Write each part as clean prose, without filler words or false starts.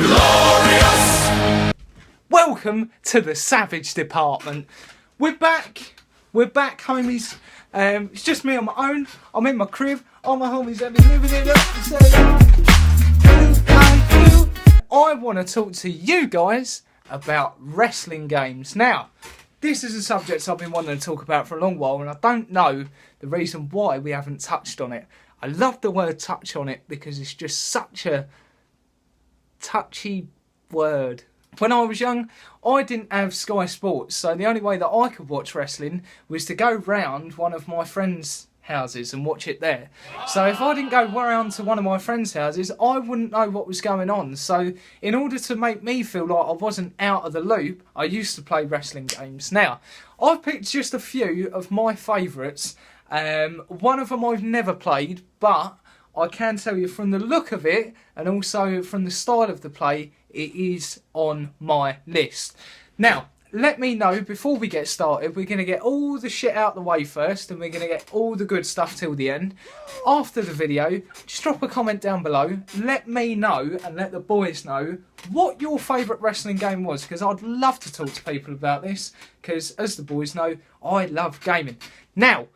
Glorious! Welcome to the Savage Department. We're back, homies. It's just me on my own. I'm in my crib. All my homies have been living it up. I want to talk to you guys about wrestling games. Now, this is a subject I've been wanting to talk about for a long while, and I don't know the reason why we haven't touched on it. I love the word touch on it because it's just such a touchy word. When I was young, I didn't have Sky Sports, so the only way that I could watch wrestling was to go round one of my friends' houses and watch it there. So if I didn't go round to one of my friends' houses, I wouldn't know what was going on. So in order to make me feel like I wasn't out of the loop, I used to play wrestling games. Now, I've picked just a few of my favourites. One of them I've never played, but I can tell you from the look of it and also from the style of the play, it is on my list. Now, let me know before we get started. We're going to get all the shit out the way first and we're going to get all the good stuff till the end. After the video, just drop a comment down below. Let me know and let the boys know what your favourite wrestling game was, because I'd love to talk to people about this because, as the boys know, I love gaming. Now,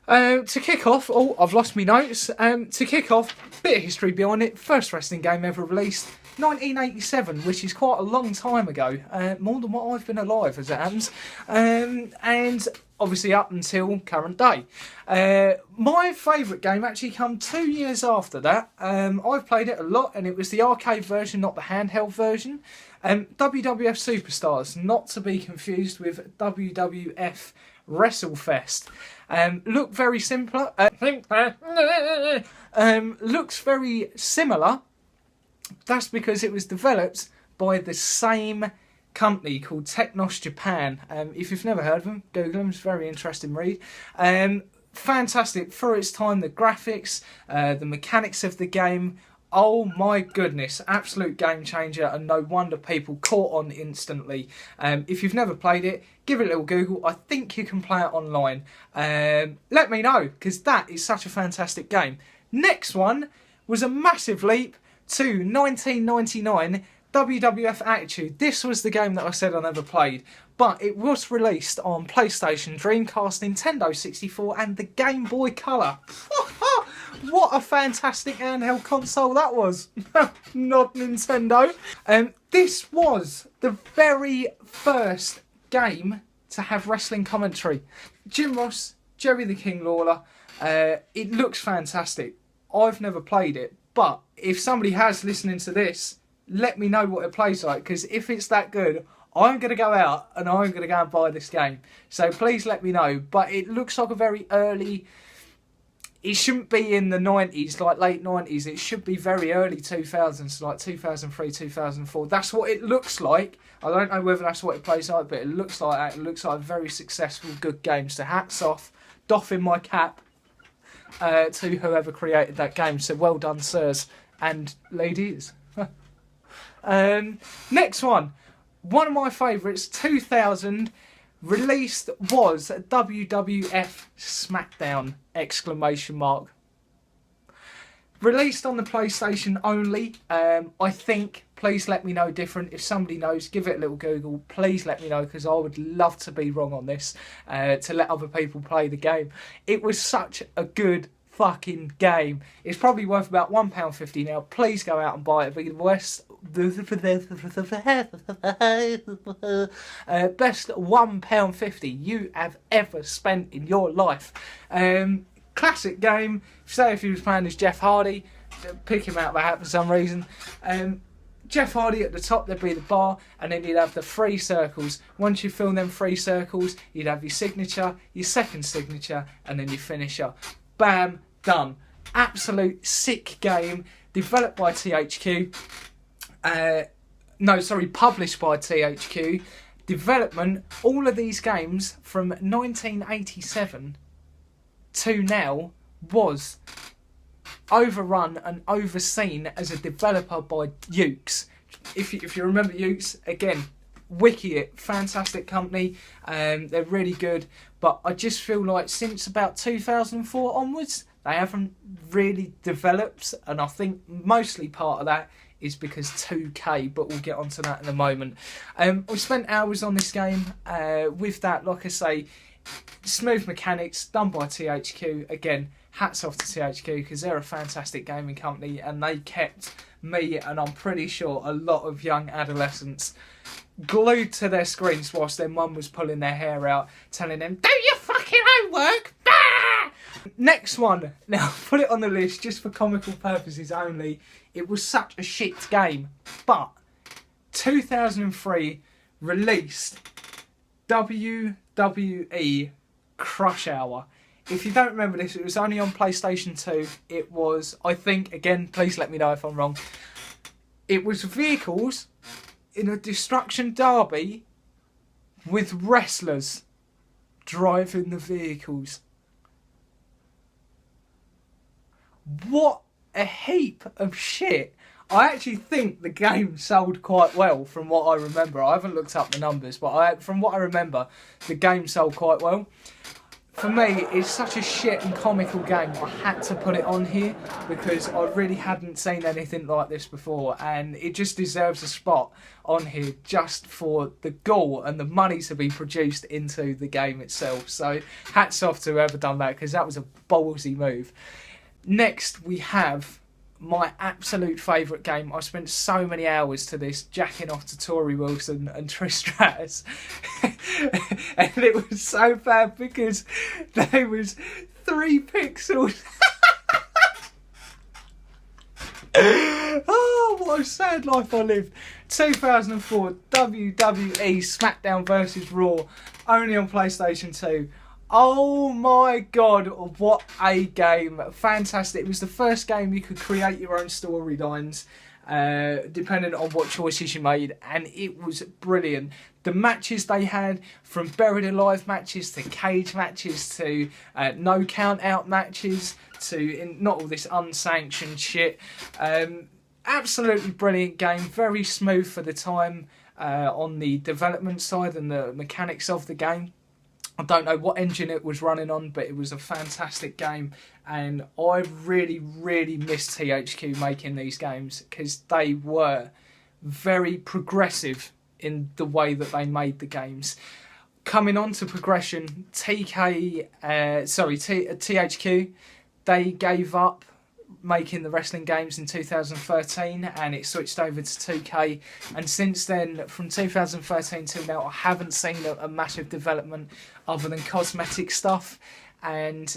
to kick off, oh, I've lost my notes. To kick off, bit of history behind it. First wrestling game ever released, 1987, which is quite a long time ago. More than what I've been alive, as it happens. And obviously up until current day. My favourite game actually come 2 years after that. I've played it a lot, and it was the arcade version, not the handheld version. WWF Superstars, not to be confused with WWF WrestleFest. Look very simpler. Looks very similar. That's because it was developed by the same company called Technos Japan. If you've never heard of them, Google them. It's a very interesting read. Fantastic for its time. The graphics, the mechanics of the game. Oh my goodness, absolute game changer, and no wonder people caught on instantly. If you've never played it, give it a little Google. I think you can play it online. Let me know, because that is such a fantastic game. Next one was a massive leap to 1999, WWF Attitude. This was the game that I said I never played, but it was released on PlayStation, Dreamcast, Nintendo 64 and the Game Boy Color. What a fantastic handheld console that was. Not Nintendo. This was the very first game to have wrestling commentary. Jim Ross, Jerry the King Lawler. It looks fantastic. I've never played it, but if somebody has listening to this, let me know what it plays like, because if it's that good, I'm going to go out and I'm going to go and buy this game. So please let me know. But it looks like a very early... It shouldn't be in the 90s, like late 90s. It should be very early 2000s, like 2003, 2004. That's what it looks like. I don't know whether that's what it plays like, but it looks like that. It looks like a very successful, good game. So hats off, doffing my cap to whoever created that game. So well done, sirs and ladies. Next one of my favourites, 2000, released was WWF SmackDown! Released on the PlayStation only. I think, please let me know different. If somebody knows, give it a little Google. Please let me know, because I would love to be wrong on this, to let other people play the game. It was such a good fucking game. It's probably worth about £1.50 now. Please go out and buy it. Best £1.50 you have ever spent in your life. Classic game. Say if he was playing as Jeff Hardy, pick him out of the hat for some reason. Jeff Hardy at the top, there'd be the bar, and then you'd have the 3 circles. Once you fill them 3 circles, you'd have your signature, your second signature, and then your finisher. Bam, done. Absolute sick game. Developed by THQ. Published by THQ. Development, all of these games from 1987 to now was overrun and overseen as a developer by Ukes. If you remember Ukes, again, wiki it, fantastic company, they're really good, but I just feel like since about 2004 onwards, they haven't really developed, and I think mostly part of that is because 2K, but we'll get onto that in a moment. We spent hours on this game. With that, like I say, smooth mechanics done by THQ. Again, hats off to THQ because they're a fantastic gaming company and they kept me, and I'm pretty sure a lot of young adolescents, glued to their screens whilst their mum was pulling their hair out, telling them, do your fucking homework! Ah! Next one. Now, put it on the list just for comical purposes only. It was such a shit game, but 2003 released WWE Crush Hour. If you don't remember this, it was only on PlayStation 2. It was, I think, again, please let me know if I'm wrong. It was vehicles in a destruction derby with wrestlers driving the vehicles. What a heap of shit. I actually think the game sold quite well from what I remember. I haven't looked up the numbers, but from what I remember, the game sold quite well. For me, it's such a shit and comical game. I had to put it on here because I really hadn't seen anything like this before, and it just deserves a spot on here just for the gall and the money to be produced into the game itself. So hats off to whoever done that, because that was a ballsy move. Next, we have my absolute favourite game. I spent so many hours to this, jacking off to Tori Wilson and Trish Stratus. And it was so bad because there was 3 pixels. Oh, what a sad life I lived. 2004 WWE SmackDown vs Raw, only on PlayStation 2. Oh my god, what a game. Fantastic. It was the first game you could create your own storylines, depending on what choices you made, and it was brilliant. The matches they had, from buried alive matches to cage matches to no count out matches to not all this unsanctioned shit. Absolutely brilliant game, very smooth for the time on the development side and the mechanics of the game. I don't know what engine it was running on, but it was a fantastic game, and I really, really miss THQ making these games because they were very progressive in the way that they made the games. Coming on to progression, THQ, they gave up making the wrestling games in 2013 and it switched over to 2K, and since then, from 2013 till now, I haven't seen a massive development other than cosmetic stuff. And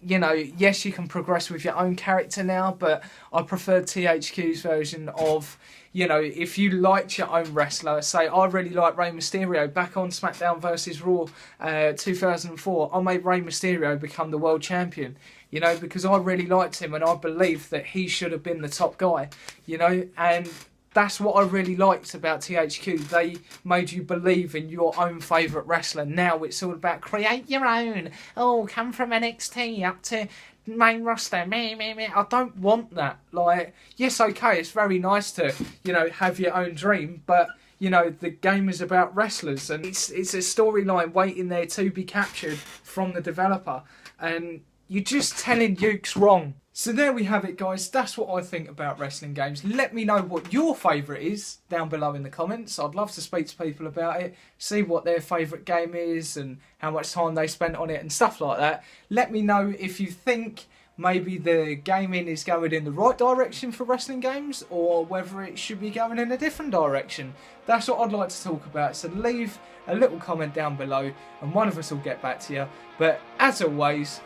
you know, yes, you can progress with your own character now, but I prefer THQ's version of, you know, if you liked your own wrestler, say I really like Rey Mysterio, back on SmackDown vs Raw 2004, I made Rey Mysterio become the world champion, you know, because I really liked him and I believed that he should have been the top guy, you know, and that's what I really liked about THQ. They made you believe in your own favourite wrestler. Now it's all about create your own. Oh, come from NXT up to main roster. Me. I don't want that. Like, yes, okay, it's very nice to, you know, have your own dream, but you know, the game is about wrestlers and it's a storyline waiting there to be captured from the developer. And you're just telling Ukes wrong. So there we have it, guys. That's what I think about wrestling games. Let me know what your favourite is down below in the comments. I'd love to speak to people about it, see what their favourite game is and how much time they spent on it and stuff like that. Let me know if you think maybe the gaming is going in the right direction for wrestling games or whether it should be going in a different direction. That's what I'd like to talk about. So leave a little comment down below and one of us will get back to you. But as always,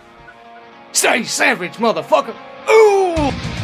stay savage, motherfucker! Ooh!